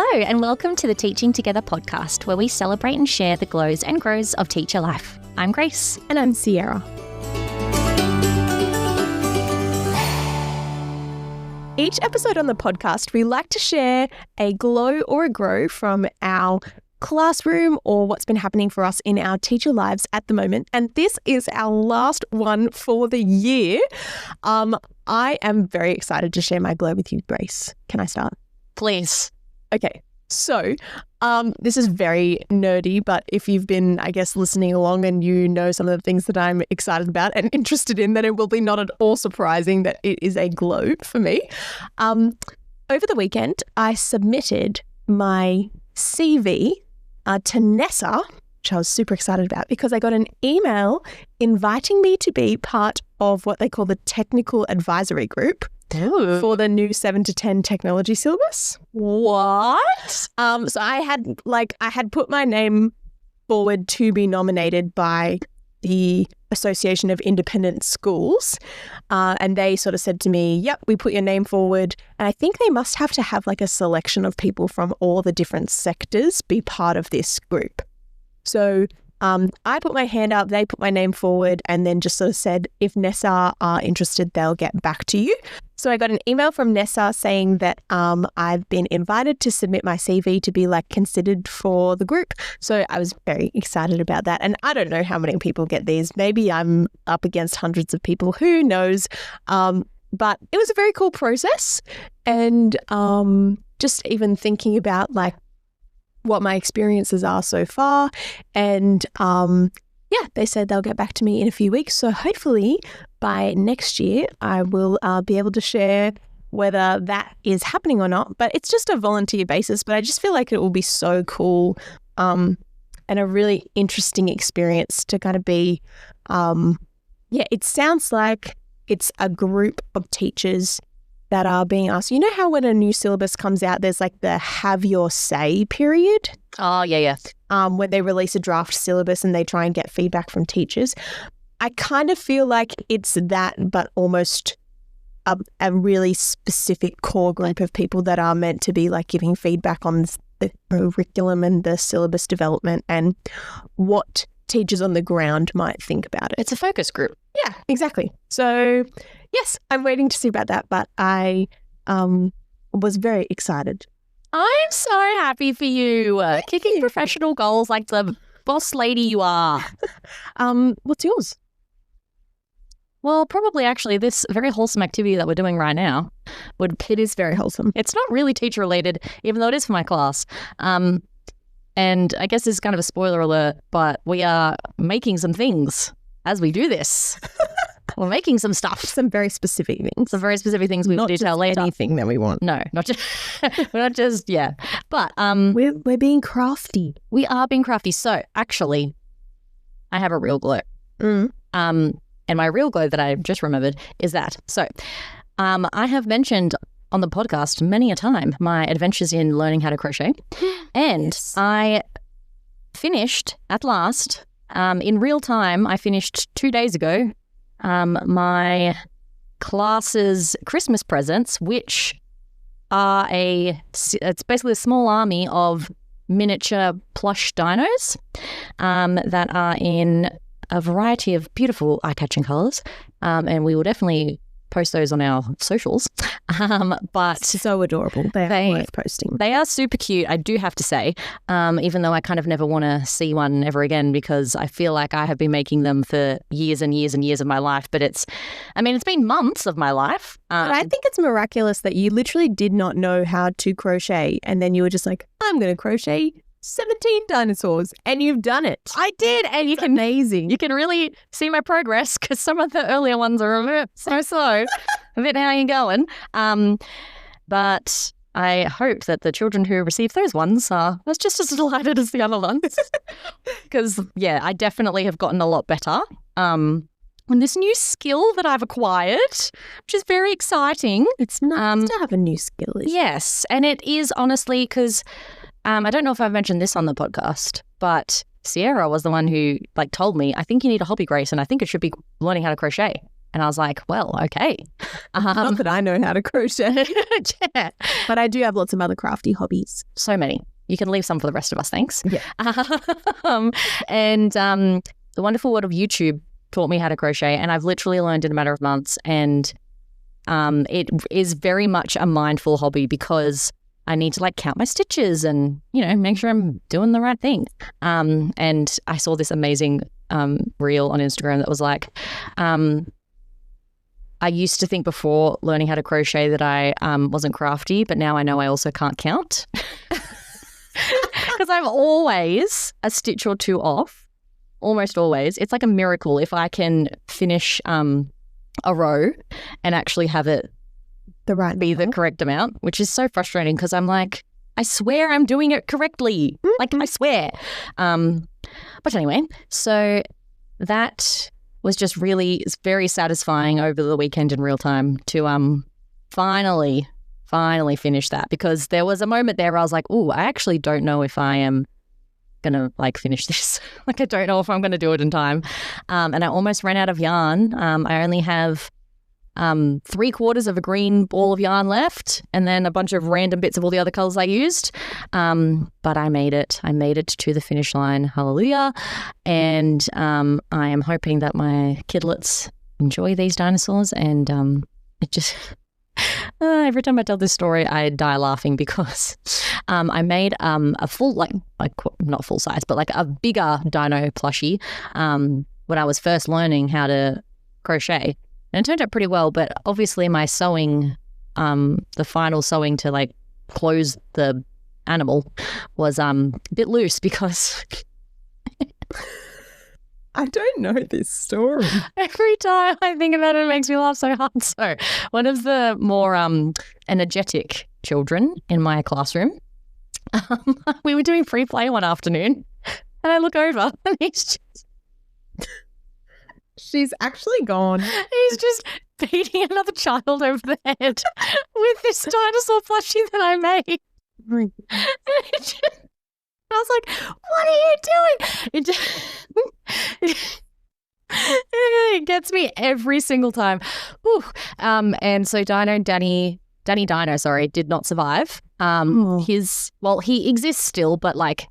Hello and welcome to the Teaching Together podcast, where we celebrate and share the glows and grows of teacher life. I'm Grayce. And I'm Sierra. Each episode on the podcast, we like to share a glow or a grow from our classroom or what's been happening for us in our teacher lives at the moment. And this is our last one for the year. I am very excited to share my glow with you, Grayce. Can I start? Please. Okay, so this is very nerdy, but if you've been, I guess, listening along and you know some of the things that I'm excited about and interested in, then it will be not at all surprising that it is a glow for me. Over the weekend, I submitted my CV to Nessa, which I was super excited about because I got an email inviting me to be part of what they call the technical advisory group. Ooh. For the new 7 to 10 technology syllabus. What? So I had put my name forward to be nominated by the Association of Independent Schools. And they sort of said to me, yep, we put your name forward. And I think they must have to have like a selection of people from all the different sectors be part of this group. So I put my hand up, they put my name forward, and then just sort of said, if Nessa are interested, they'll get back to you. So I got an email from Nessa saying that I've been invited to submit my CV to be considered for the group. So I was very excited about that. And I don't know how many people get these. Maybe I'm up against hundreds of people. Who knows? But it was a very cool process. And just even thinking about what my experiences are so far. And they said they'll get back to me in a few weeks. So hopefully by next year, I will be able to share whether that is happening or not. But it's just a volunteer basis. But I just feel like it will be so cool and a really interesting experience to kind of be, it sounds like it's a group of teachers that are being asked. You know how when a new syllabus comes out, there's the have your say period? Oh, yeah. When they release a draft syllabus and they try and get feedback from teachers. I kind of feel like it's that, but almost a really specific core group of people that are meant to be giving feedback on the curriculum and the syllabus development and what teachers on the ground might think about it. It's a focus group. Yeah, exactly. So yes, I'm waiting to see about that, but I was very excited. I'm so happy for you. Kicking professional goals like the boss lady you are. What's yours? Well, probably actually this very wholesome activity that we're doing right now. It is very wholesome. It's not really teacher related, even though it is for my class. And I guess this is kind of a spoiler alert, but we are making some things as we do this. We're making some stuff. Some very specific things. Some very specific things we will detail later. Not anything that we want. No, not just, we're not just, yeah. But we're being crafty. We are being crafty. So actually, I have a real glow. And my real glow that I just remembered is that. So I have mentioned on the podcast many a time my adventures in learning how to crochet. And I finished at last, in real time, I finished 2 days ago, my class's Christmas presents, which are it's basically a small army of miniature plush dinos that are in a variety of beautiful eye-catching colours, and we will definitely post those on our socials. But so adorable. They are worth posting. They are super cute, I do have to say, even though I kind of never want to see one ever again because I feel like I have been making them for years and years and years of my life. But it's been months of my life. But I think it's miraculous that you literally did not know how to crochet and then you were just like, I'm going to crochet 17 dinosaurs, and you've done it. I did, and amazing. You can really see my progress because some of the earlier ones are a bit so. A bit how you going. But I hope that the children who receive those ones are just as delighted as the other ones. Because, I definitely have gotten a lot better. And this new skill that I've acquired, which is very exciting. It's nice to have a new skill. Yes, and it is honestly because I don't know if I've mentioned this on the podcast, but Sierra was the one who told me, I think you need a hobby, Grayce, and I think it should be learning how to crochet. And I was like, well, okay. Not that I know how to crochet, Yeah. but I do have lots of other crafty hobbies. So many. You can leave some for the rest of us, thanks. Yeah. And the wonderful world of YouTube taught me how to crochet, and I've literally learned in a matter of months. And it is very much a mindful hobby because I need to like count my stitches and, you know, make sure I'm doing the right thing. And I saw this amazing reel on Instagram that was like, I used to think before learning how to crochet that I wasn't crafty, but now I know I also can't count. Because I'm always a stitch or two off, almost always. It's like a miracle if I can finish a row and actually have it be the correct amount, which is so frustrating because I'm like, I swear I'm doing it correctly. Like, I swear. But anyway, so that was just really very satisfying over the weekend in real time to finally finish that, because there was a moment there where I was like, oh, I actually don't know if I am going to like finish this. Like, I don't know if I'm going to do it in time. And I almost ran out of yarn. I only have 3/4 of a green ball of yarn left, and then a bunch of random bits of all the other colors I used. But I made it. I made it to the finish line. Hallelujah. And I am hoping that my kidlets enjoy these dinosaurs. And it just... every time I tell this story, I die laughing because I made a full, like not full size, but like a bigger dino plushie when I was first learning how to crochet. And it turned out pretty well, but obviously my sewing, the final sewing to like close the animal was a bit loose because... I don't know this story. Every time I think about it, it makes me laugh so hard. So one of the more energetic children in my classroom, we were doing free play one afternoon, and I look over and he's just... She's actually gone. He's just beating another child over the head with this dinosaur plushie that I made. I was like, what are you doing? It gets me every single time. Whew. And so Danny Dino, did not survive. He exists still, but like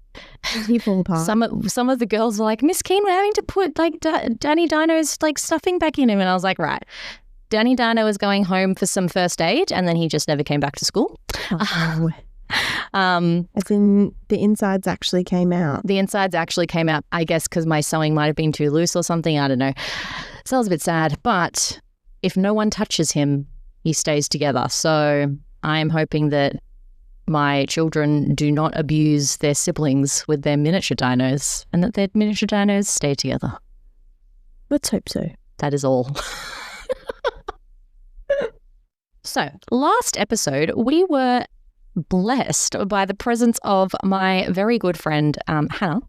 he fall apart. Some of the girls were like, Miss Keen, we're having to put like Danny Dino's like stuffing back in him. And I was like, right. Danny Dino is going home for some first aid, and then he just never came back to school. Oh. As in the insides actually came out. The insides actually came out, I guess, because my sewing might have been too loose or something. I don't know. So I was a bit sad. But if no one touches him, he stays together. So I am hoping that my children do not abuse their siblings with their miniature dinos, and that their miniature dinos stay together. Let's hope so. That is all. So last episode, we were blessed by the presence of my very good friend, Hannah,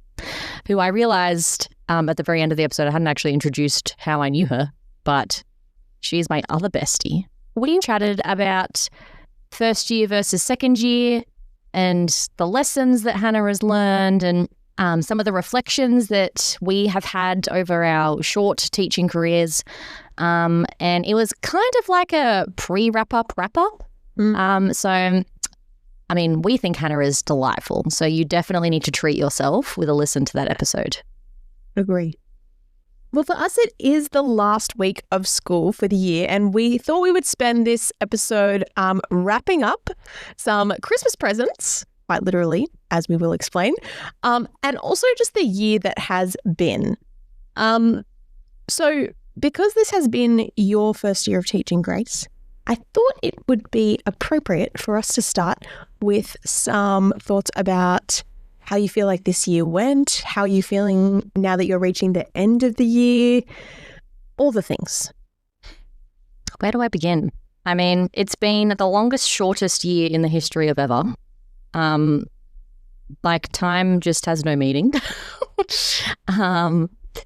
who I realized at the very end of the episode, I hadn't actually introduced how I knew her, but she's my other bestie. We chatted about first year versus second year and the lessons that Hannah has learned, and some of the reflections that we have had over our short teaching careers. And it was kind of like a pre-wrap-up. So I mean, we think Hannah is delightful, so you definitely need to treat yourself with a listen to that episode. Agree. Well, for us, it is the last week of school for the year, and we thought we would spend this episode wrapping up some Christmas presents, quite literally, as we will explain, and also just the year that has been. So because this has been your first year of teaching, Grayce, I thought it would be appropriate for us to start with some thoughts about how you feel like this year went, how you're feeling now that you're reaching the end of the year, all the things. Where do I begin? I mean, it's been the longest, shortest year in the history of ever. Like, time just has no meaning.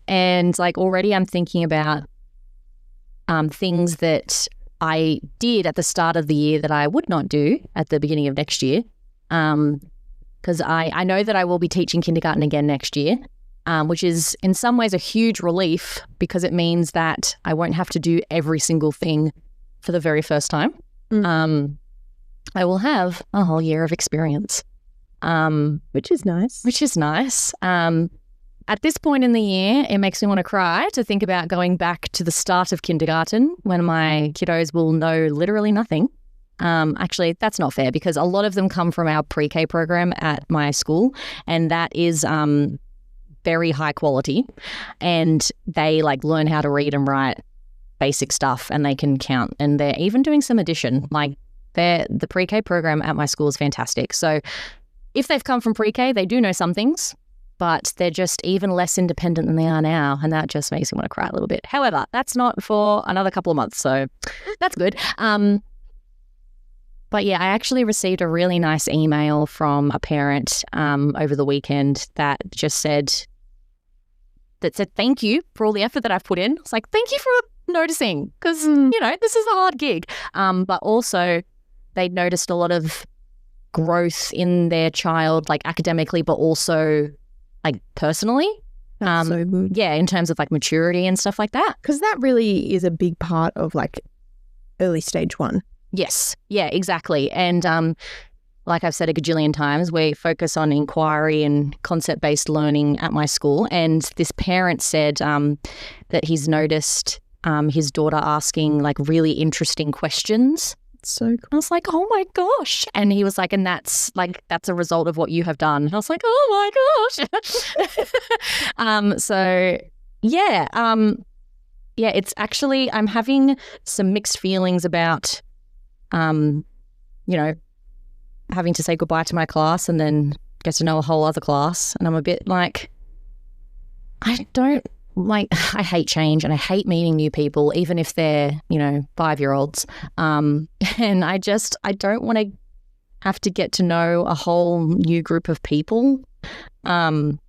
And like already I'm thinking about things that I did at the start of the year that I would not do at the beginning of next year, because I know that I will be teaching kindergarten again next year, which is in some ways a huge relief because it means that I won't have to do every single thing for the very first time. I will have a whole year of experience. Which is nice. At this point in the year, it makes me want to cry to think about going back to the start of kindergarten when my kiddos will know literally nothing. Actually, that's not fair because a lot of them come from our pre-K program at my school, and that is very high quality, and they like learn how to read and write basic stuff, and they can count, and they're even doing some addition. Like the pre-K program at my school is fantastic. So if they've come from pre-K, they do know some things, but they're just even less independent than they are now, and that just makes me want to cry a little bit. However, that's not for another couple of months, so that's good. But yeah, I actually received a really nice email from a parent over the weekend that said thank you for all the effort that I've put in. It's like, thank you for noticing because, this is a hard gig. But also they noticed a lot of growth in their child, like academically, but also like personally. That's so good. Yeah, in terms of like maturity and stuff like that. Because that really is a big part of like early stage 1. Yes. Yeah, exactly. And like I've said a gajillion times, we focus on inquiry and concept-based learning at my school. And this parent said that he's noticed his daughter asking like really interesting questions. So cool. I was like, oh my gosh. And he was like, and that's a result of what you have done. And I was like, oh my gosh. So yeah. Yeah, it's actually, I'm having some mixed feelings about, having to say goodbye to my class and then get to know a whole other class. And I'm a bit like, I hate change and I hate meeting new people, even if they're, 5-year-olds. And I don't want to have to get to know a whole new group of people, which I'm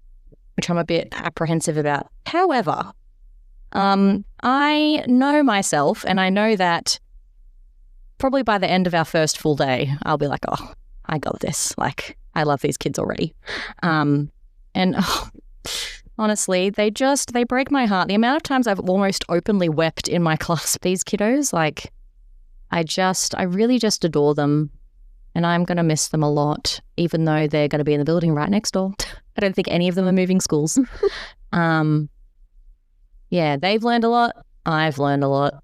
a bit apprehensive about. However, I know myself and I know that probably by the end of our first full day, I'll be like, oh, I got this. Like, I love these kids already. Honestly, they break my heart. The amount of times I've almost openly wept in my class with these kiddos, like, I really just adore them. And I'm going to miss them a lot, even though they're going to be in the building right next door. I don't think any of them are moving schools. Yeah, they've learned a lot. I've learned a lot.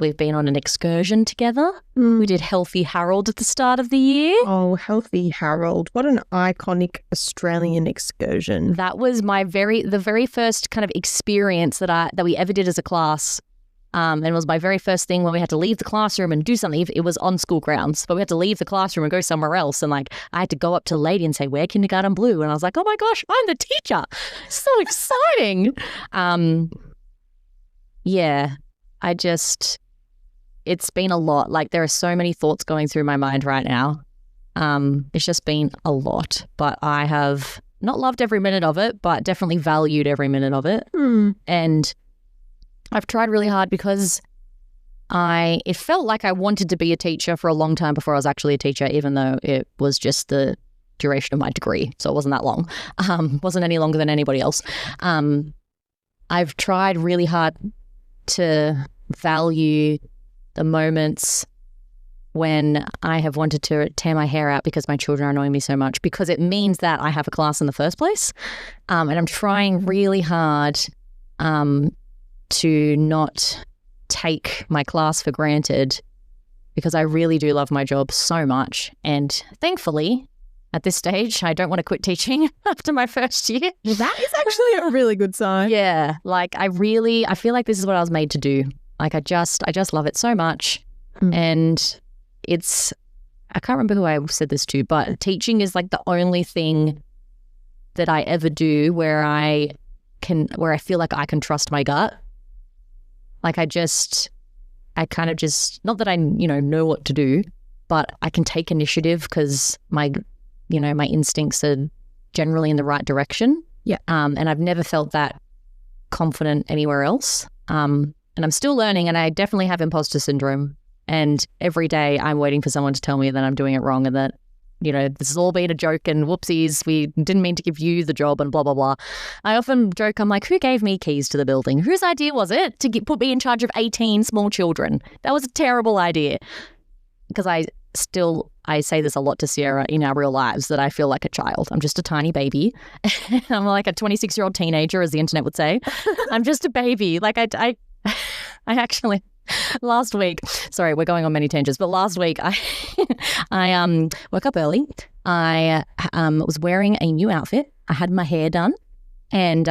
We've been on an excursion together. We did Healthy Harold at the start of the year. Oh, Healthy Harold. What an iconic Australian excursion. That was the very first kind of experience that we ever did as a class. And it was my very first thing when we had to leave the classroom and do something. It was on school grounds, but we had to leave the classroom and go somewhere else. And like, I had to go up to the lady and say, "Wear kindergarten blue." And I was like, oh my gosh, I'm the teacher. So exciting. Yeah, it's been a lot. Like, there are so many thoughts going through my mind right now. It's just been a lot, but I have not loved every minute of it, but definitely valued every minute of it. And I've tried really hard because it felt like I wanted to be a teacher for a long time before I was actually a teacher, even though it was just the duration of my degree. So it wasn't that long. Wasn't any longer than anybody else. I've tried really hard to value the moments when I have wanted to tear my hair out because my children are annoying me so much, because it means that I have a class in the first place. And I'm trying really hard to not take my class for granted, because I really do love my job so much. And thankfully, at this stage, I don't want to quit teaching after my first year. That is actually a really good sign. Yeah. Like, I feel like this is what I was made to do. Like, I just love it so much. And I can't remember who I said this to, but teaching is like the only thing that I ever do where I feel like I can trust my gut. Like, I kind of just, not that I, know what to do, but I can take initiative because my instincts are generally in the right direction. Yeah. And I've never felt that confident anywhere else. And I'm still learning, and I definitely have imposter syndrome. And every day I'm waiting for someone to tell me that I'm doing it wrong and that this has all been a joke and whoopsies, we didn't mean to give you the job and blah, blah, blah. I often joke, I'm like, who gave me keys to the building? Whose idea was it to put me in charge of 18 small children? That was a terrible idea. Because I say this a lot to Sierra in our real lives, that I feel like a child. I'm just a tiny baby. I'm like a 26-year-old teenager, as the internet would say. I'm just a baby. Like I actually... Last week, sorry, we're going on many tangents, but last week I woke up early. I was wearing a new outfit. I had my hair done, and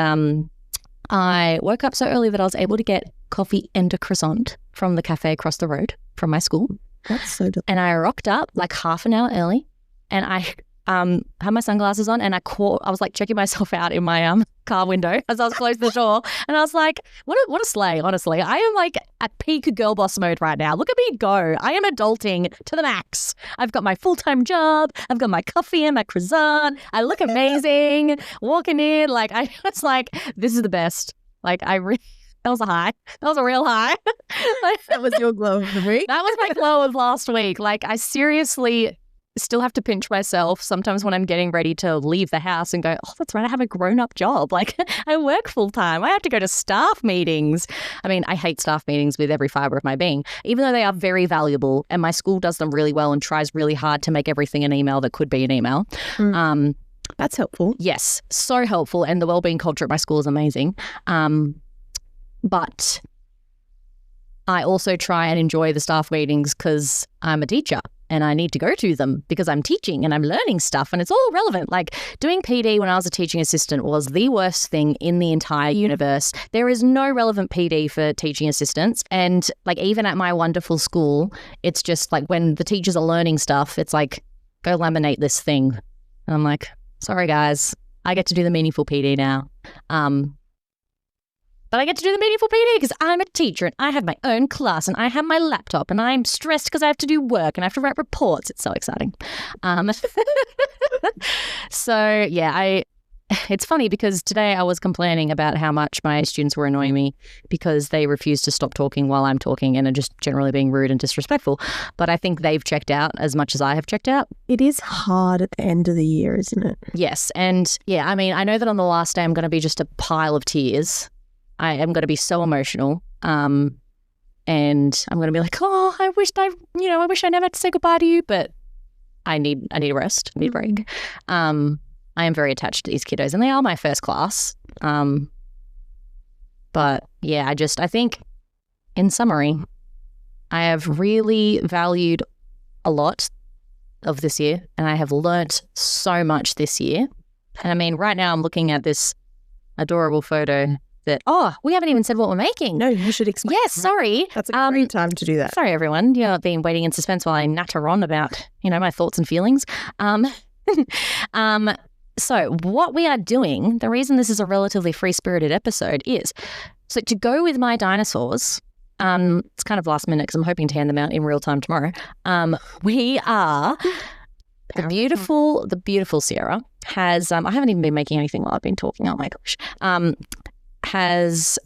I woke up so early that I was able to get coffee and a croissant from the cafe across the road from my school. That's so delicious. And I rocked up like half an hour early, and I had my sunglasses on, and I was like checking myself out in my car window as I was closing the door, and I was like, what a slay, honestly. I am like at peak girl boss mode right now. Look at me go. I am adulting to the max. I've got my full-time job. I've got my coffee and my croissant. I look amazing. Walking in, like, I was like, this is the best. Like, that was a high. That was a real high. That was your glow of the week? That was my glow of last week. Like, I seriously still have to pinch myself sometimes when I'm getting ready to leave the house and go, oh, that's right, I have a grown-up job. Like, I work full-time. I have to go to staff meetings. I mean, I hate staff meetings with every fibre of my being, even though they are very valuable, and my school does them really well and tries really hard to make everything an email that could be an email. That's helpful. Yes, so helpful, and the wellbeing culture at my school is amazing. But I also try and enjoy the staff meetings because I'm a teacher and I need to go to them because I'm teaching and I'm learning stuff and it's all relevant. Like, doing PD when I was a teaching assistant was the worst thing in the entire universe. There is no relevant PD for teaching assistants. And like, even at my wonderful school, it's just like when the teachers are learning stuff, it's like, go laminate this thing. And I'm like, sorry guys, I get to do the meaningful PD now. But I get to do the meaningful PD because I'm a teacher and I have my own class and I have my laptop and I'm stressed because I have to do work and I have to write reports. It's so exciting. So, yeah, it's funny because today I was complaining about how much my students were annoying me because they refuse to stop talking while I'm talking and are just generally being rude and disrespectful. But I think they've checked out as much as I have checked out. It is hard at the end of the year, isn't it? Yes. And yeah, I mean, I know that on the last day I'm going to be just a pile of tears. I am going to be so emotional, and I'm going to be like, oh, I wish I never had to say goodbye to you, but I need a rest, I need a break. I am very attached to these kiddos, and they are my first class. But yeah, I think, in summary, I have really valued a lot of this year, and I have learnt so much this year. And I mean, right now I'm looking at this adorable photo that, we haven't even said what we're making. No, you should explain. Yes, sorry. That's a great time to do that. Sorry, everyone. You've been waiting in suspense while I natter on about, my thoughts and feelings. So what we are doing, the reason this is a relatively free-spirited episode is, so to go with my dinosaurs, it's kind of last minute because I'm hoping to hand them out in real time tomorrow. We are... The beautiful Sierra has, I haven't even been making anything while I've been talking, oh my gosh, has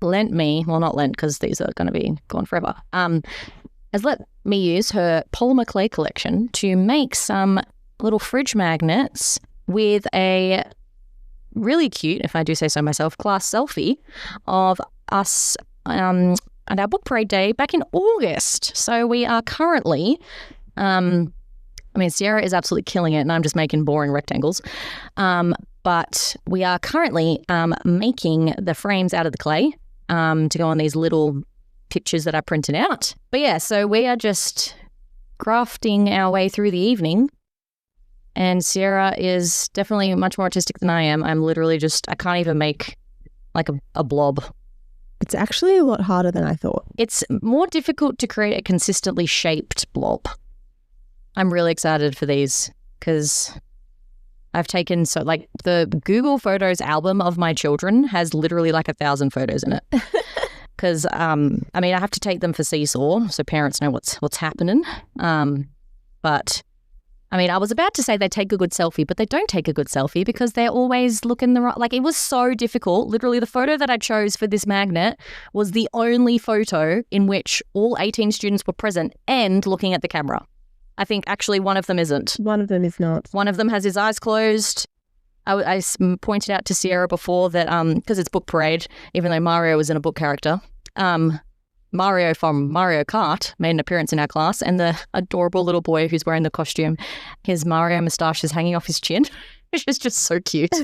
lent me, well, not lent because these are going to be gone forever, has let me use her polymer clay collection to make some little fridge magnets with a really cute, if I do say so myself, class selfie of us and our book parade day back in August. So we are currently... Sierra is absolutely killing it and I'm just making boring rectangles. But we are currently making the frames out of the clay to go on these little pictures that I printed out. But yeah, so we are just crafting our way through the evening. And Sierra is definitely much more artistic than I am. I'm literally I can't even make like a blob. It's actually a lot harder than I thought. It's more difficult to create a consistently shaped blob. I'm really excited for these because I've taken the Google Photos album of my children has literally like 1,000 photos in it. Because I have to take them for Seesaw so parents know what's happening. But I was about to say they take a good selfie, but they don't take a good selfie because they're always looking the right. Like, it was so difficult. Literally, the photo that I chose for this magnet was the only photo in which all 18 students were present and looking at the camera. I think actually one of them isn't. One of them is not. One of them has his eyes closed. I pointed out to Sierra before that because it's book parade, even though Mario was in a book character, Mario from Mario Kart made an appearance in our class, and the adorable little boy who's wearing the costume, his Mario moustache is hanging off his chin, which is just so cute.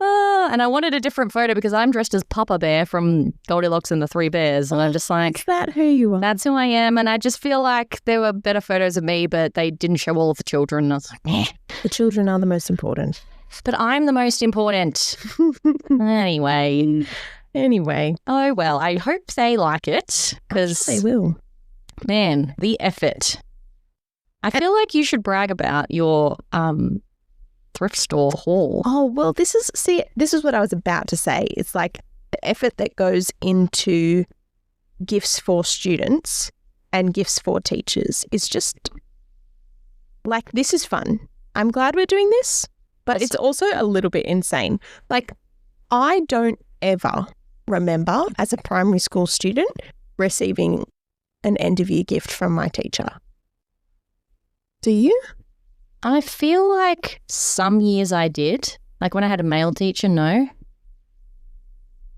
And I wanted a different photo because I'm dressed as Papa Bear from Goldilocks and the Three Bears, and I'm just like, is that who you are? That's who I am, and I just feel like there were better photos of me, but they didn't show all of the children, and I was like, meh. The children are the most important. But I'm the most important. Anyway. Oh, well, I hope they like it because they will. Man, the effort. I feel like you should brag about your thrift store haul. Oh, well, this is what I was about to say. It's like the effort that goes into gifts for students and gifts for teachers is just like, this is fun. I'm glad we're doing this, but it's also a little bit insane. Like, I don't ever remember as a primary school student receiving an end of year gift from my teacher. Do you? I feel like some years I did. Like when I had a male teacher, no.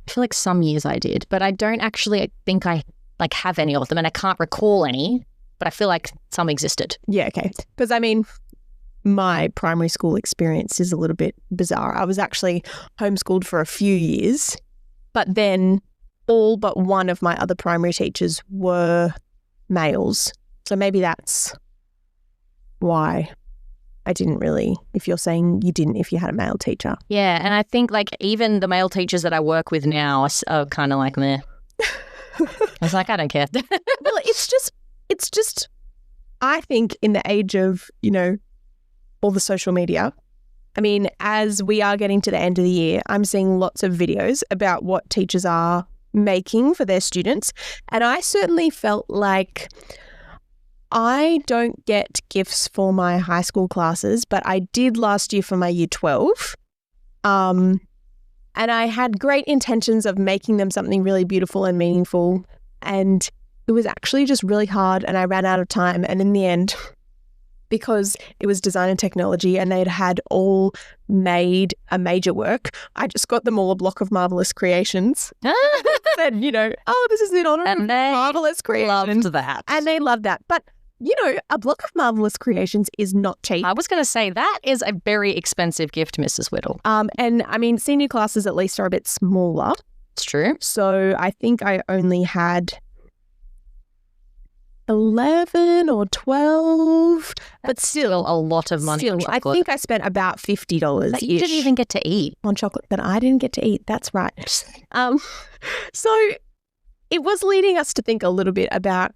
I feel like some years I did, but I don't actually think I like have any of them, and I can't recall any, but I feel like some existed. Yeah, okay. Because I mean, my primary school experience is a little bit bizarre. I was actually homeschooled for a few years, but then all but one of my other primary teachers were males. So maybe that's why I didn't really, if you're saying you didn't, if you had a male teacher. Yeah, and I think like even the male teachers that I work with now are kind of like meh. I was like, I don't care. Well, it's just, I think in the age of, all the social media, I mean, as we are getting to the end of the year, I'm seeing lots of videos about what teachers are making for their students. And I certainly felt like I don't get gifts for my high school classes, but I did last year for my year 12. And I had great intentions of making them something really beautiful and meaningful. And it was actually just really hard, and I ran out of time. And in the end, because it was design and technology and they'd had all made a major work, I just got them all a block of Marvelous Creations. Said, this is in honor of Marvelous Creations. Loved that. And they loved that. But, a block of Marvelous Creations is not cheap. I was going to say that is a very expensive gift, Mrs. Whittle. And I mean, senior classes at least are a bit smaller. It's true. So I think I only had 11 or 12, but still a lot of money on chocolate. I think I spent about $50 that you didn't even get to eat on chocolate, but I didn't get to eat. That's right. So it was leading us to think a little bit about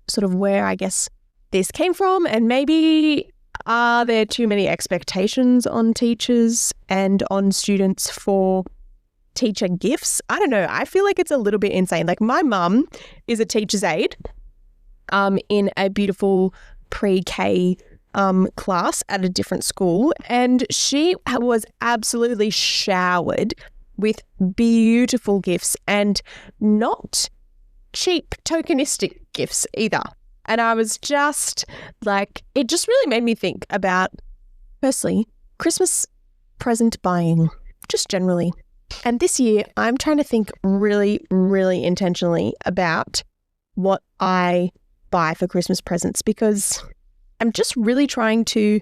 sort of where I guess this came from, and maybe are there too many expectations on teachers and on students for teacher gifts? I don't know. I feel like it's a little bit insane. Like, my mum is a teacher's aide in a beautiful pre-K class at a different school, and she was absolutely showered with beautiful gifts, and not cheap tokenistic gifts either. And I was just like, it just really made me think about, firstly, Christmas present buying, just generally. And this year, I'm trying to think really, really intentionally about what I buy for Christmas presents, because I'm just really trying to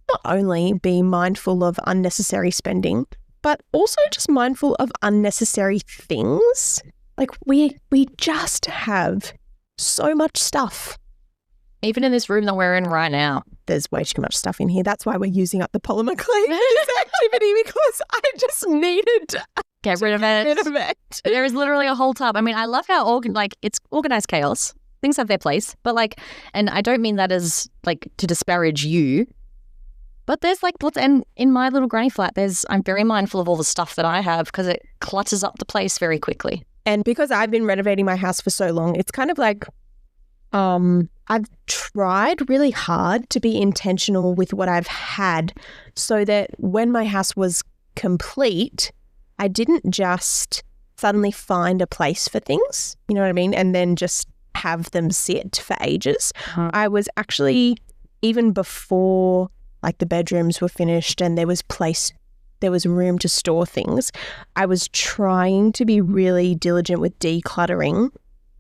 not only be mindful of unnecessary spending, but also just mindful of unnecessary things. Like, we just have so much stuff. Even in this room that we're in right now. There's way too much stuff in here. That's why we're using up the polymer clay for this activity, because I just needed to get rid of it. There is literally a whole tub. I mean, I love how it's organized chaos. Things have their place, but and I don't mean that as to disparage you, but there's and in my little granny flat, I'm very mindful of all the stuff that I have because it clutters up the place very quickly. And because I've been renovating my house for so long, it's kind of like, I've tried really hard to be intentional with what I've had so that when my house was complete, I didn't just suddenly find a place for things, you know what I mean? And then just have them sit for ages. I was actually, even before like the bedrooms were finished and there was room to store things, I was trying to be really diligent with decluttering,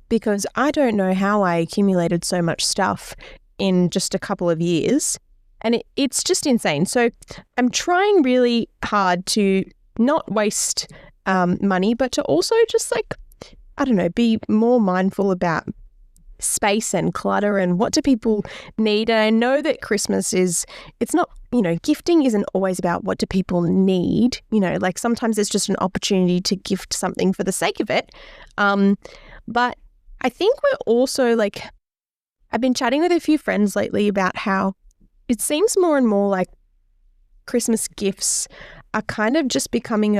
because I don't know how I accumulated so much stuff in just a couple of years, and it's just insane. So I'm trying really hard to not waste money, but to also just like, I don't know, be more mindful about space and clutter and what do people need. And I know that Christmas it's not, gifting isn't always about what do people need. Like sometimes it's just an opportunity to gift something for the sake of it. But I think we're also like, I've been chatting with a few friends lately about how it seems more and more like Christmas gifts are kind of just becoming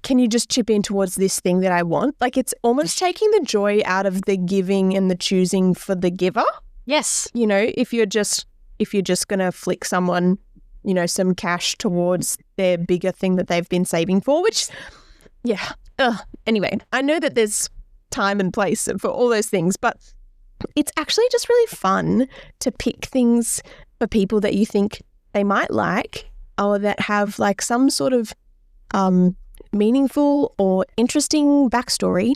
can you just chip in towards this thing that I want? Like it's almost taking the joy out of the giving and the choosing for the giver. Yes. If you're just going to flick someone, some cash towards their bigger thing that they've been saving for, which, yeah. Anyway, I know that there's time and place for all those things, but it's actually just really fun to pick things for people that you think they might like, or that have like some sort of meaningful or interesting backstory,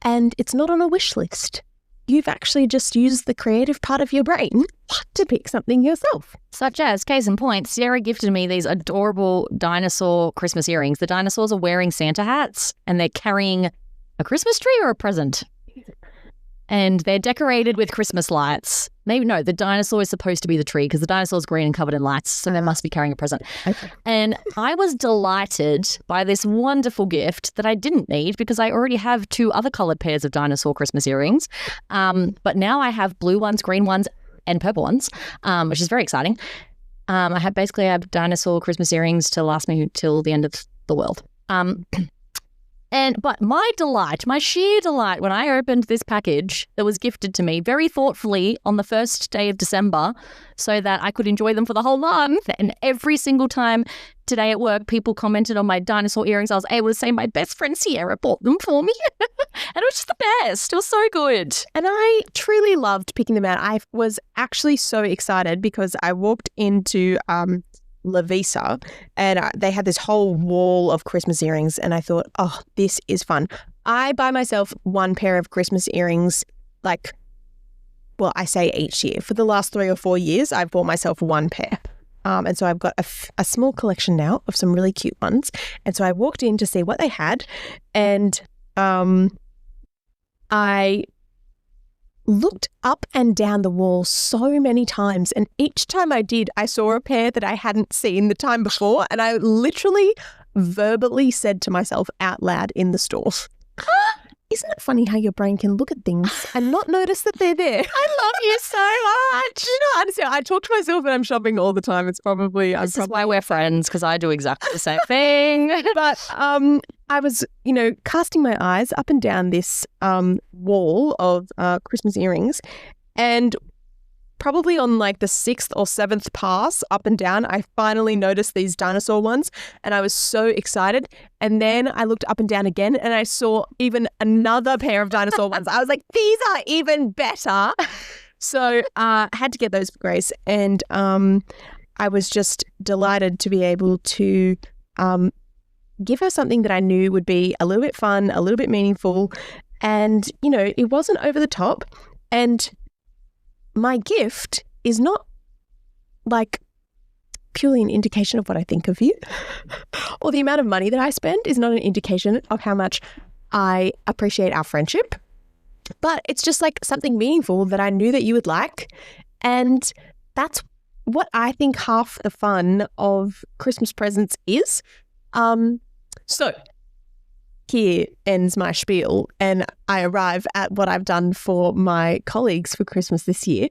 and it's not on a wish list. You've actually just used the creative part of your brain to pick something yourself. Such as, case in point, Sierra gifted me these adorable dinosaur Christmas earrings. The dinosaurs are wearing Santa hats and they're carrying a Christmas tree or a present. And they're decorated with Christmas lights. Maybe, no, the dinosaur is supposed to be the tree because the dinosaur's green and covered in lights, so they must be carrying a present. Okay. And I was delighted by this wonderful gift that I didn't need because I already have 2 other coloured pairs of dinosaur Christmas earrings. But now I have blue ones, green ones, and purple ones, which is very exciting. I have dinosaur Christmas earrings to last me till the end of the world. But my sheer delight when I opened this package that was gifted to me very thoughtfully on the first day of December so that I could enjoy them for the whole month. And every single time today at work, people commented on my dinosaur earrings. I was able to say my best friend Sierra bought them for me. And it was just the best. It was so good. And I truly loved picking them out. I was actually so excited because I walked into Lavisa and they had this whole wall of Christmas earrings, and I thought, oh, this is fun. I buy myself 1 pair of Christmas earrings, I say each year. For the last 3 or 4 years, I've bought myself 1 pair. And so I've got a small collection now of some really cute ones. And so I walked in to see what they had, and I looked up and down the wall so many times, and each time I did, I saw a pair that I hadn't seen the time before, and I literally verbally said to myself out loud in the store, isn't it funny how your brain can look at things and not notice that they're there? I love you so much. Honestly, I talk to myself when I'm shopping all the time. It's probably... This is why we're friends, because I do exactly the same thing. But I was, casting my eyes up and down this wall of Christmas earrings, and probably on like the 6th or 7th pass up and down, I finally noticed these dinosaur ones, and I was so excited. And then I looked up and down again, and I saw even another pair of dinosaur ones. I was like, these are even better. So I had to get those for Grayce, and I was just delighted to be able to give her something that I knew would be a little bit fun, a little bit meaningful, and, it wasn't over the top. And my gift is not like purely an indication of what I think of you, or the amount of money that I spend is not an indication of how much I appreciate our friendship, but it's just like something meaningful that I knew that you would like. And that's what I think half the fun of Christmas presents is. So here ends my spiel, and I arrive at what I've done for my colleagues for Christmas this year.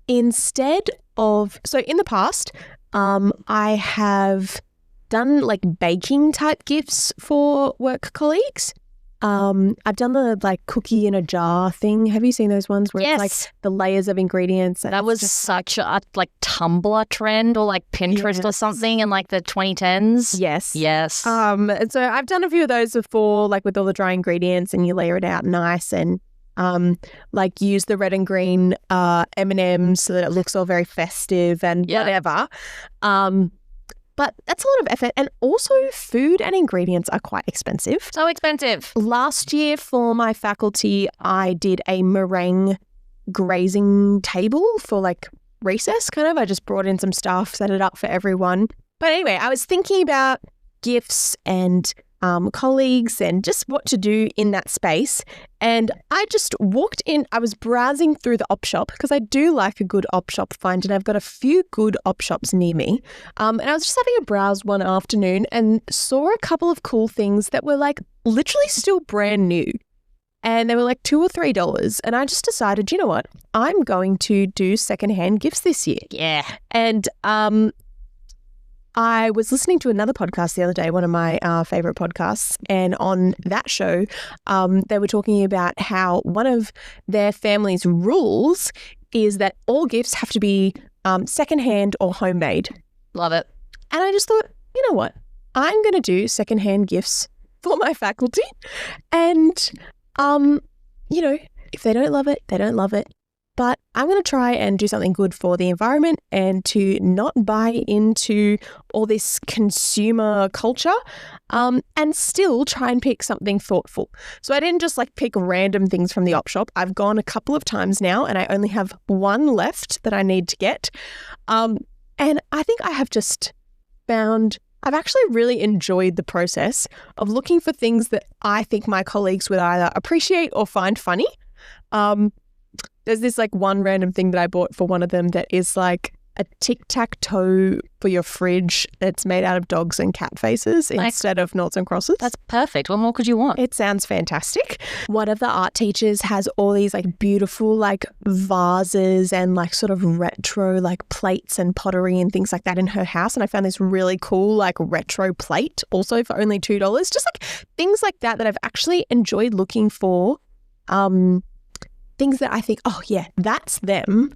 Instead of, so in the past, I have done like baking type gifts for work colleagues. I've done the like cookie in a jar thing. Have you seen those ones where it's like the layers of ingredients? That was such a like Tumblr trend or like Pinterest or something in like the 2010s. Yes. And so I've done a few of those before, like with all the dry ingredients, and you layer it out nice and like use the red and green M&Ms so that it looks all very festive and whatever. But that's a lot of effort. And also food and ingredients are quite expensive. So expensive. Last year for my faculty, I did a meringue grazing table for like recess kind of. I just brought in some stuff, set it up for everyone. But anyway, I was thinking about gifts and colleagues and just what to do in that space. And I just walked in. I was browsing through the op shop because I do like a good op shop find, and I've got a few good op shops near me. And I was just having a browse one afternoon and saw a couple of cool things that were like literally still brand new. And they were like $2 or $3. And I just decided, you know what? I'm going to do secondhand gifts this year. Yeah. And I was listening to another podcast the other day, one of my favorite podcasts, and on that show, they were talking about how one of their family's rules is that all gifts have to be secondhand or homemade. Love it. And I just thought, you know what? I'm going to do secondhand gifts for my faculty. And, you know, if they don't love it, they don't love it. But I'm going to try and do something good for the environment and to not buy into all this consumer culture and still try and pick something thoughtful. So I didn't just like pick random things from the op shop. I've gone a couple of times now and I only have one left that I need to get. And I think I have just found I've actually really enjoyed the process of looking for things that I think my colleagues would either appreciate or find funny. There's this like one random thing that I bought for one of them that is like a tic-tac-toe for your fridge that's made out of dogs and cat faces instead of noughts and crosses. That's perfect. What more could you want? It sounds fantastic. One of the art teachers has all these like beautiful like vases and like sort of retro like plates and pottery and things like that in her house. And I found this really cool like retro plate also for only $2. Just like things like that I've actually enjoyed looking for. Things that I think, oh yeah, that's them.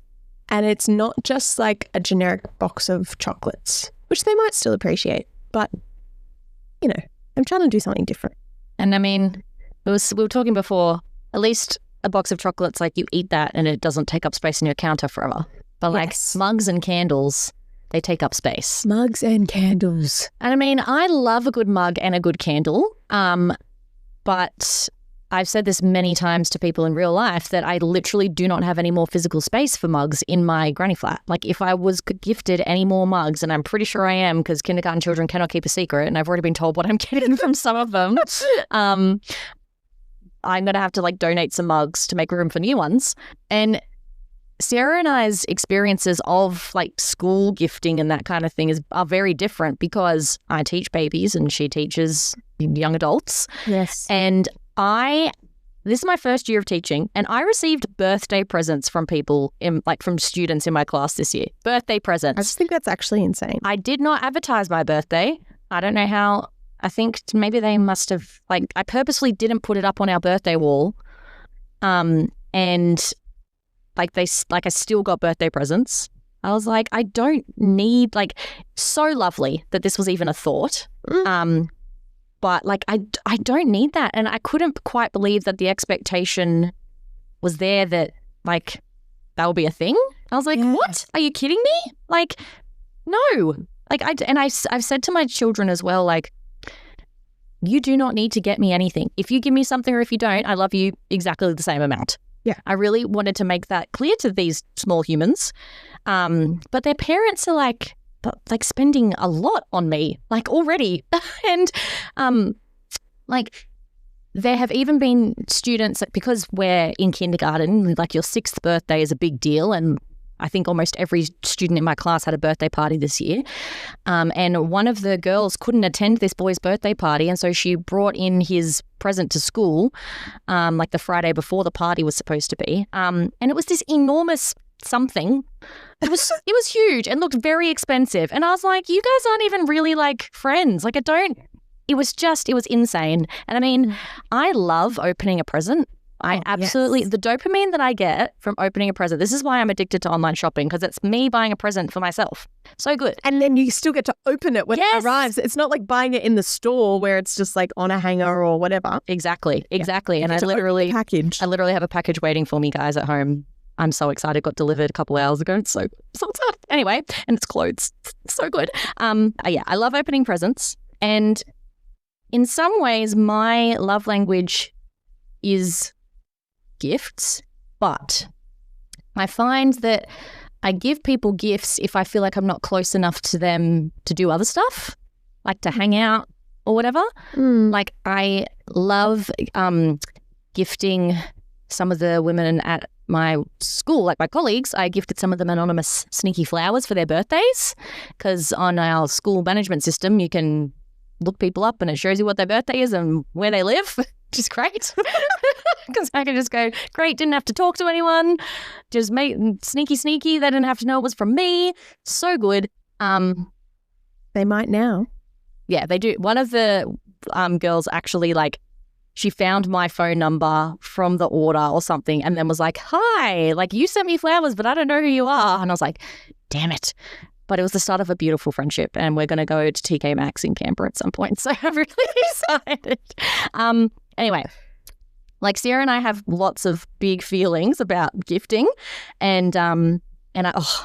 And it's not just like a generic box of chocolates, which they might still appreciate. But, you know, I'm trying to do something different. And I mean, we were talking before, at least a box of chocolates, like you eat that and it doesn't take up space in your counter forever. But like mugs and candles, they take up space. Mugs and candles. And I mean, I love a good mug and a good candle. But I've said this many times to people in real life that I literally do not have any more physical space for mugs in my granny flat. Like if I was gifted any more mugs, and I'm pretty sure I am because kindergarten children cannot keep a secret and I've already been told what I'm getting from some of them, I'm going to have to like donate some mugs to make room for new ones. And Sarah and I's experiences of like school gifting and that kind of thing are very different because I teach babies and she teaches young adults. Yes. And this is my first year of teaching, and I received birthday presents from people from students in my class this year. Birthday presents. I just think that's actually insane. I did not advertise my birthday. I don't know how. I think maybe they must have, I purposely didn't put it up on our birthday wall. And I still got birthday presents. I was like, I don't need, so lovely that this was even a thought. But I don't need that. And I couldn't quite believe that the expectation was there that that would be a thing. I was like, What? Are you kidding me? No. I've said to my children as well, you do not need to get me anything. If you give me something or if you don't, I love you exactly the same amount. Yeah. I really wanted to make that clear to these small humans. But their parents are spending a lot on me, already. And, there have even been students, because we're in kindergarten, your 6th birthday is a big deal. And I think almost every student in my class had a birthday party this year. And one of the girls couldn't attend this boy's birthday party. And so she brought in his present to school, the Friday before the party was supposed to be. And it was this enormous something. It was huge and looked very expensive. And I was like, you guys aren't even really friends. I don't it was insane. And I mean, I love opening a present. I absolutely, the dopamine that I get from opening a present, this is why I'm addicted to online shopping, because it's me buying a present for myself. So good. And then you still get to open it when it arrives. It's not like buying it in the store where it's just like on a hanger or whatever. Exactly. And I literally have a package waiting for me, guys, at home. I'm so excited. Got delivered a couple hours ago. It's so excited. Anyway, and it's clothes. So good. I love opening presents. And in some ways, my love language is gifts, but I find that I give people gifts if I feel like I'm not close enough to them to do other stuff, like to hang out or whatever. Like I love gifting some of the women at my school, like my colleagues. I gifted some of them anonymous sneaky flowers for their birthdays, because on our school management system you can look people up and it shows you what their birthday is and where they live. Which is great, because I can just go, great, didn't have to talk to anyone, just make sneaky, they didn't have to know it was from me. So good. They might now. Yeah, they do. One of the girls actually, like, she found my phone number from the order or something and then was like, hi, like, you sent me flowers, but I don't know who you are. And I was like, damn it. But it was the start of a beautiful friendship, and we're going to go to TK Maxx in Canberra at some point. So I'm really excited. Anyway, like Sierra and I have lots of big feelings about gifting, and I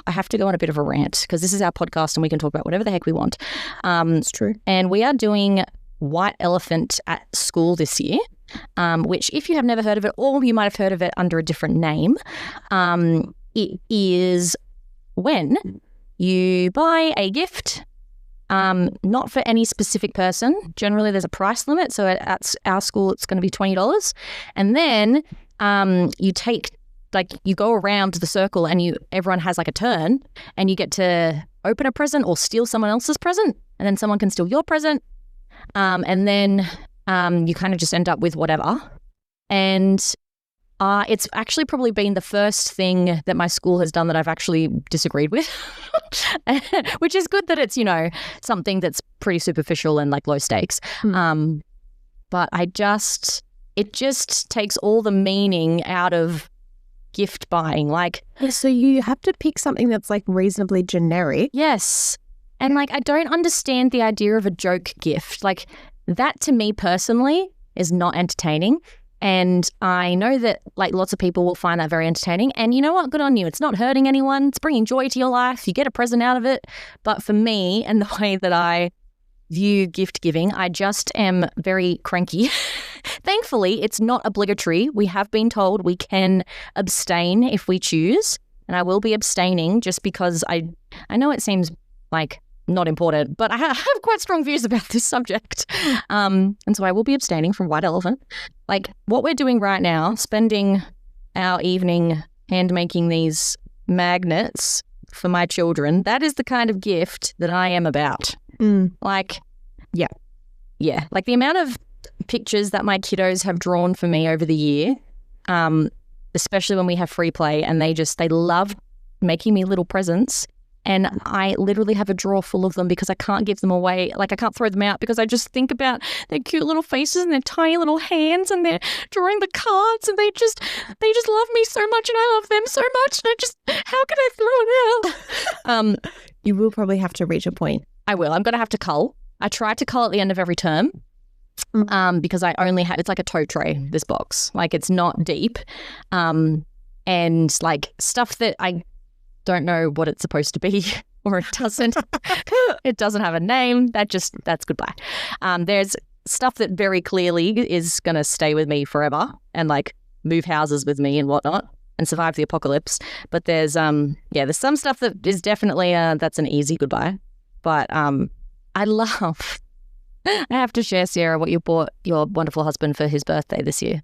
have to go on a bit of a rant, because this is our podcast and we can talk about whatever the heck we want. It's true. And we are doing White Elephant at school this year, which, if you have never heard of it, or you might have heard of it under a different name, it is when you buy a gift, not for any specific person. Generally, there's a price limit. So at our school, it's going to be $20. And then you go around the circle and everyone has like a turn, and you get to open a present or steal someone else's present, and then someone can steal your present. And then you kind of just end up with whatever. And it's actually probably been the first thing that my school has done that I've actually disagreed with, which is good that it's, something that's pretty superficial and like low stakes. But it just takes all the meaning out of gift buying. Like, so you have to pick something that's like reasonably generic. Yes. And like, I don't understand the idea of a joke gift. Like, that to me personally is not entertaining. And I know that like lots of people will find that very entertaining. And you know what? Good on you. It's not hurting anyone. It's bringing joy to your life. You get a present out of it. But for me and the way that I view gift giving, I just am very cranky. Thankfully, it's not obligatory. We have been told we can abstain if we choose. And I will be abstaining just because I know it seems like not important, but I have quite strong views about this subject. And so I will be abstaining from White Elephant. Like what we're doing right now, spending our evening hand making these magnets for my children, that is the kind of gift that I am about. Like, yeah. Like the amount of pictures that my kiddos have drawn for me over the year, especially when we have free play, and they love making me little presents. And I literally have a drawer full of them because I can't give them away. Like I can't throw them out because I just think about their cute little faces and their tiny little hands, and they're drawing the cards, and they just love me so much, and I love them so much. And how can I throw it out? You will probably have to reach a point. I will. I'm going to have to cull. I try to cull at the end of every term because I only have, it's like a tote tray, this box. Like it's not deep. And like stuff that I don't know what it's supposed to be, or it doesn't. It doesn't have a name. That's goodbye. There's stuff that very clearly is going to stay with me forever and like move houses with me and whatnot and survive the apocalypse. But there's there's some stuff that is definitely that's an easy goodbye. But I have to share, Sarah, what you bought your wonderful husband for his birthday this year.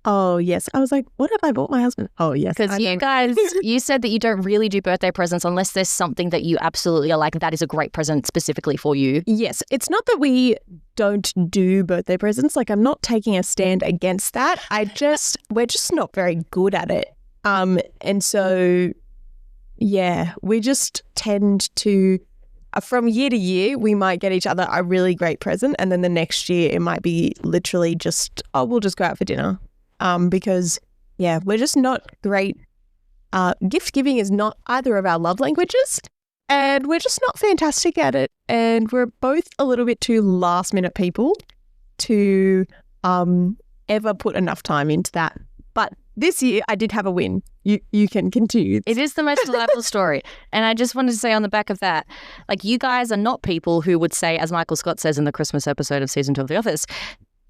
Oh, yes. I was like, what have I bought my husband? Oh, yes. Because you guys, you said that you don't really do birthday presents unless there's something that you absolutely are like, that is a great present specifically for you. Yes. It's not that we don't do birthday presents. Like, I'm not taking a stand against that. We're just not very good at it. And so, yeah, we just tend to from year to year, we might get each other a really great present, and then the next year it might be literally just, oh, we'll just go out for dinner. Because, yeah, we're just not great. Gift giving is not either of our love languages, and we're just not fantastic at it. And we're both a little bit too last minute people to ever put enough time into that. But this year I did have a win. You can continue. It is the most delightful story. And I just wanted to say on the back of that, like, you guys are not people who would say, as Michael Scott says in the Christmas episode of season 2 of The Office,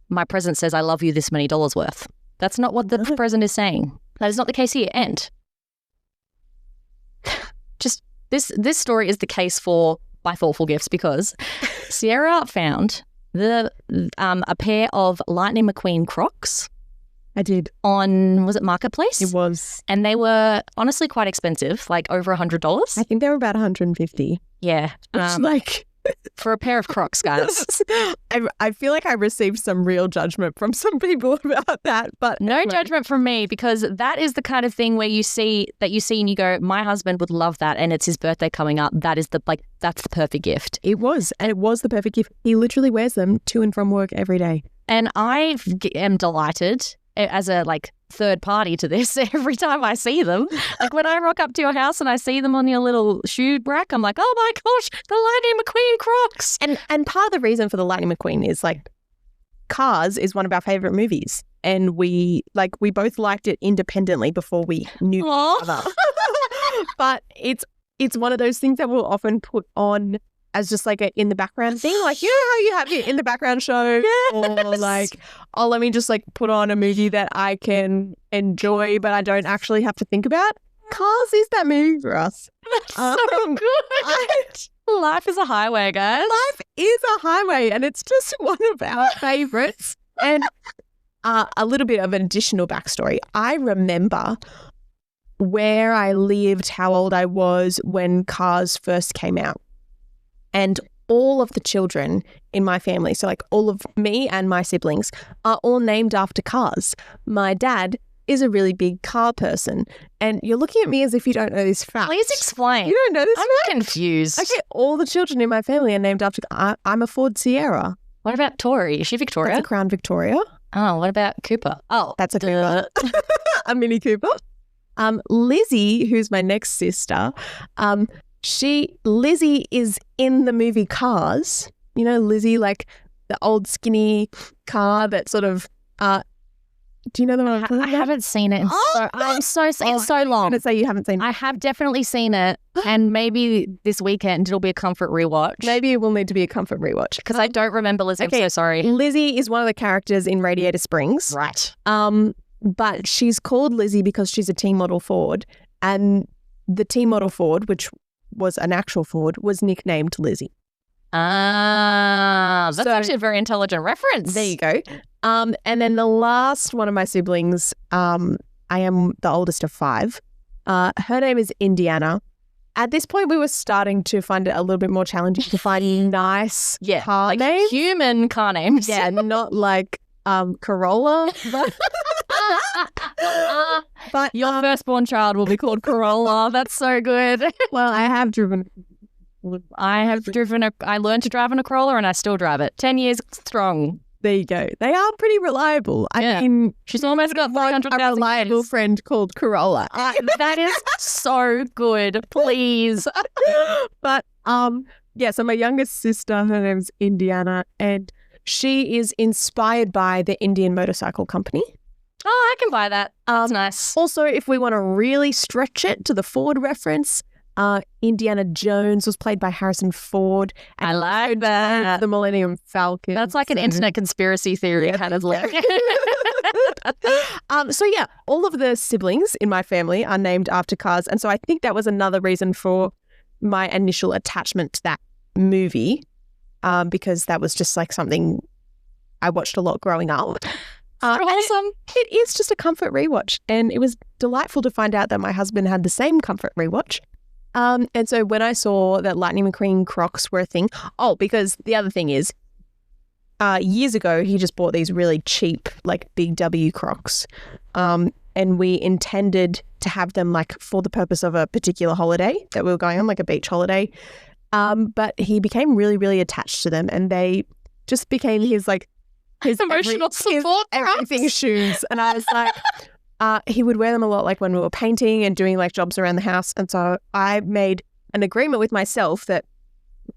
my present says I love you this many dollars worth. That's not what the present is saying. That is not the case here. And just this story is the case for my thoughtful gifts, because Sierra found a pair of Lightning McQueen Crocs. I did. On, was it Marketplace? It was. And they were honestly quite expensive, like over $100. I think they were about $150. Yeah. Like, for a pair of Crocs, guys. I feel like I received some real judgment from some people about that, but no judgment from me, because that is the kind of thing where you see and you go, my husband would love that, and it's his birthday coming up. That's the perfect gift. It was the perfect gift. He literally wears them to and from work every day. And I am delighted as a third party to this every time I see them. Like, when I rock up to your house and I see them on your little shoe rack, I'm like, oh my gosh, the Lightning McQueen Crocs. And part of the reason for the Lightning McQueen is Cars is one of our favorite movies, and we both liked it independently before we knew each other. But it's one of those things that we'll often put on as just a in the background thing, how you have your in the background show, yes. Or let me just put on a movie that I can enjoy but I don't actually have to think about. Cars is that movie for us. That's so good. Life is a highway, guys. Life is a highway, and it's just one of our favorites. And a little bit of an additional backstory. I remember where I lived, how old I was when Cars first came out. And all of the children in my family, so all of me and my siblings, are all named after cars. My dad is a really big car person. And you're looking at me as if you don't know this fact. Please explain. You don't know this fact? I'm confused. Okay, all the children in my family are named after... I'm a Ford Sierra. What about Tori? Is she Victoria? That's a Crown Victoria. Oh, what about Cooper? Oh, that's a Cooper. A Mini Cooper. Lizzie, who's my next sister... Lizzie is in the movie Cars. You know, Lizzie, the old skinny car that sort of, do you know the one? I haven't seen it. It's so long. I'm going to say you haven't seen it. I have definitely seen it, and maybe this weekend it'll be a comfort rewatch. Maybe it will need to be a comfort rewatch. Because I don't remember Lizzie. Okay. I'm so sorry. Lizzie is one of the characters in Radiator Springs. Right. But she's called Lizzie because she's a T model Ford, and the T model Ford, which was an actual Ford, was nicknamed Lizzie. That's actually a very intelligent reference. There you go. And then the last one of my siblings, I am the oldest of 5. Her name is Indiana. At this point, we were starting to find it a little bit more challenging to find nice car names. Human car names. Yeah, not Corolla. But your firstborn child will be called Corolla. That's so good. Well, I have driven. I learned to drive in a Corolla, and I still drive it. 10 years strong. There you go. They are pretty reliable. I mean, she's almost got 500,000 a reliable friend called Corolla. That is so good. Please. But so my youngest sister, her name's Indiana, and she is inspired by the Indian Motorcycle Company. Oh, I can buy that. That's nice. Also, if we want to really stretch it to the Ford reference, Indiana Jones was played by Harrison Ford. I like that. The Millennium Falcon. That's like an internet conspiracy theory kind of like. All of the siblings in my family are named after cars. And so I think that was another reason for my initial attachment to that movie, because that was just something I watched a lot growing up. Awesome. It is just a comfort rewatch, and it was delightful to find out that my husband had the same comfort rewatch. And so when I saw that Lightning McQueen Crocs were a thing, because the other thing is, years ago he just bought these really cheap Big W Crocs, and we intended to have them for the purpose of a particular holiday that we were going on, a beach holiday. But he became really, really attached to them, and they just became his emotional support, everything shoes. And I was like, he would wear them a lot, like when we were painting and doing like jobs around the house. And so I made an agreement with myself that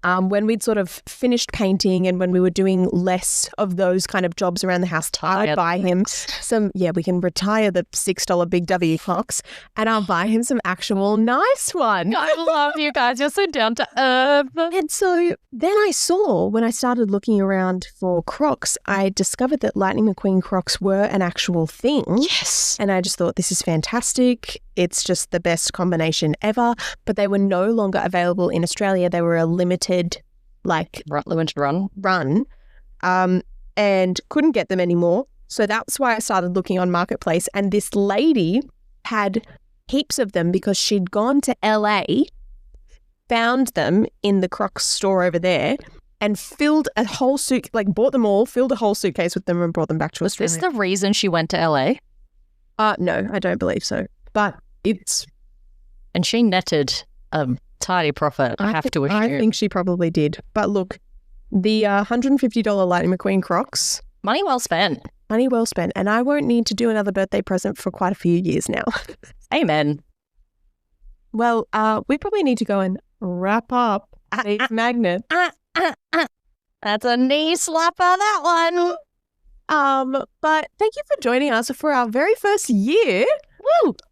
when we'd sort of finished painting and when we were doing less of those kind of jobs around the house, I'd buy him some, we can retire the $6 Big W clocks, and I'll buy him some actual nice ones. I love you guys. You're so down to earth. And so then I saw, when I started looking around for Crocs, I discovered that Lightning McQueen Crocs were an actual thing. Yes. And I just thought, this is fantastic. It's just the best combination ever. But they were no longer available in Australia. They were a limited run, and couldn't get them anymore. So that's why I started looking on Marketplace. And this lady had heaps of them because she'd gone to LA, found them in the Crocs store over there, and filled a whole bought them all, filled a whole suitcase with them, and brought them back to Australia. Is this the reason she went to LA? No, I don't believe so. But it's... And she netted a tidy profit, I have to assume. I think she probably did. But look, the $150 Lightning McQueen Crocs... Money well spent. Money well spent. And I won't need to do another birthday present for quite a few years now. Amen. Well, we probably need to go and wrap up these magnets. That's a knee slapper, that one. But thank you for joining us for our very first year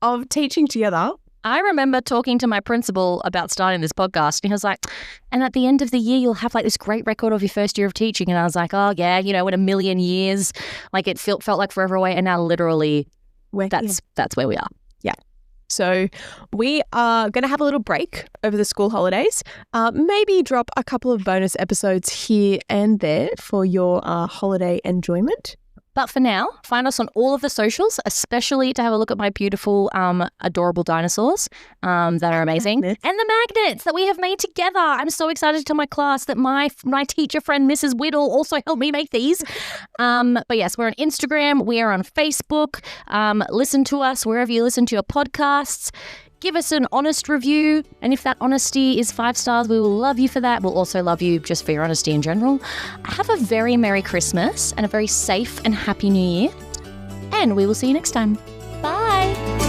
of teaching together. I remember talking to my principal about starting this podcast, and he was like, and at the end of the year, you'll have like this great record of your first year of teaching. And I was like, oh yeah, in a million years, like it felt like forever away. And now literally that's where we are. Yeah. So we are going to have a little break over the school holidays, maybe drop a couple of bonus episodes here and there for your holiday enjoyment. But for now, find us on all of the socials, especially to have a look at my beautiful, adorable dinosaurs that are amazing. And the magnets that we have made together. I'm so excited to tell my class that my teacher friend, Mrs. Whittle, also helped me make these. But yes, we're on Instagram. We are on Facebook. Listen to us wherever you listen to your podcasts. Give us an honest review. And if that honesty is 5 stars, we will love you for that. We'll also love you just for your honesty in general. Have a very Merry Christmas and a very safe and happy New Year. And we will see you next time. Bye.